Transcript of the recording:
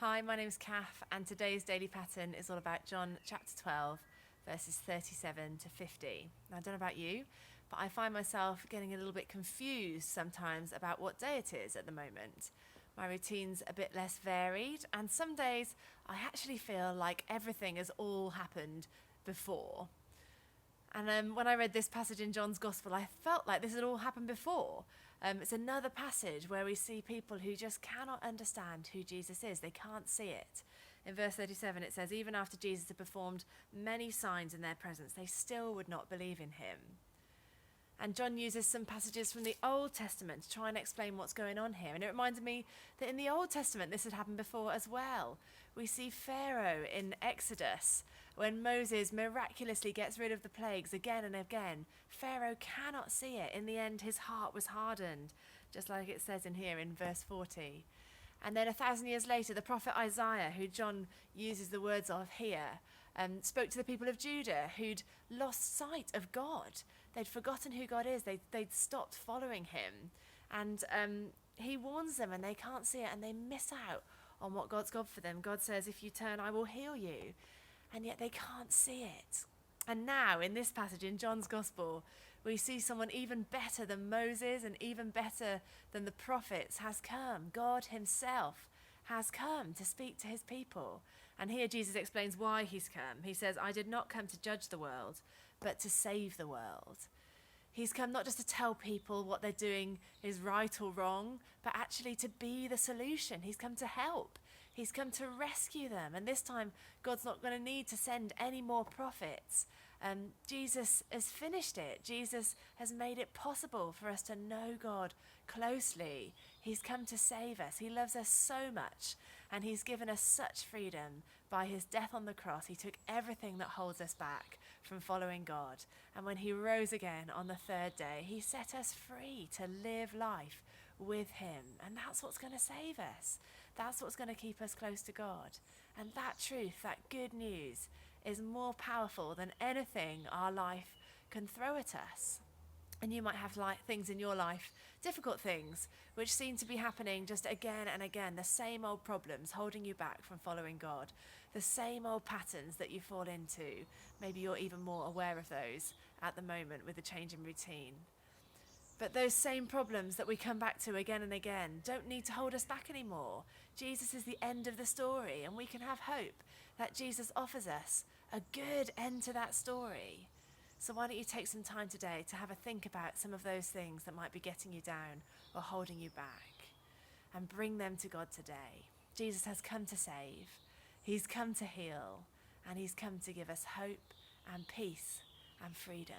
Hi, my name is Kath, and today's daily pattern is all about John chapter 12, verses 37 to 50. Now, I don't know about you, but I find myself getting a little bit confused sometimes about what day it is at the moment. My routine's a bit less varied, and some days I actually feel like everything has all happened before. And when I read this passage in John's Gospel, I felt like this had all happened before. It's another passage where we see people who just cannot understand who Jesus is. They can't see it. In verse 37, it says, even after Jesus had performed many signs in their presence, they still would not believe in him. And John uses some passages from the Old Testament to try and explain what's going on here. And it reminded me that in the Old Testament, this had happened before as well. We see Pharaoh in Exodus, when Moses miraculously gets rid of the plagues again and again. Pharaoh cannot see it. In the end, his heart was hardened, just like it says in here in verse 40. And then 1,000 years later, the prophet Isaiah, who John uses the words of here, spoke to the people of Judah who'd lost sight of God. They'd forgotten who God is. They'd stopped following him. And he warns them, and they can't see it, and they miss out on what God's got for them. God says, if you turn, I will heal you. And yet they can't see it. And now, in this passage in John's Gospel, we see someone even better than Moses and even better than the prophets has come. God himself has come to speak to his people. And here Jesus explains why he's come. He says, I did not come to judge the world, but to save the world. He's come not just to tell people what they're doing is right or wrong, but actually to be the solution. He's come to help. He's come to rescue them. And this time, God's not going to need to send any more prophets. Jesus has finished it. Jesus has made it possible for us to know God closely. He's come to save us. He loves us so much, and he's given us such freedom by his death on the cross. He took everything that holds us back from following God. And when he rose again on the third day, he set us free to live life with him. And that's what's going to save us. That's what's going to keep us close to God. And that truth, that good news, is more powerful than anything our life can throw at us. And you might have things in your life, difficult things, which seem to be happening just again and again, the same old problems holding you back from following God, the same old patterns that you fall into. Maybe you're even more aware of those at the moment with the change in routine. But those same problems that we come back to again and again don't need to hold us back anymore. Jesus is the end of the story, and we can have hope that Jesus offers us a good end to that story. So why don't you take some time today to have a think about some of those things that might be getting you down or holding you back, and bring them to God today. Jesus has come to save, he's come to heal, and he's come to give us hope and peace and freedom.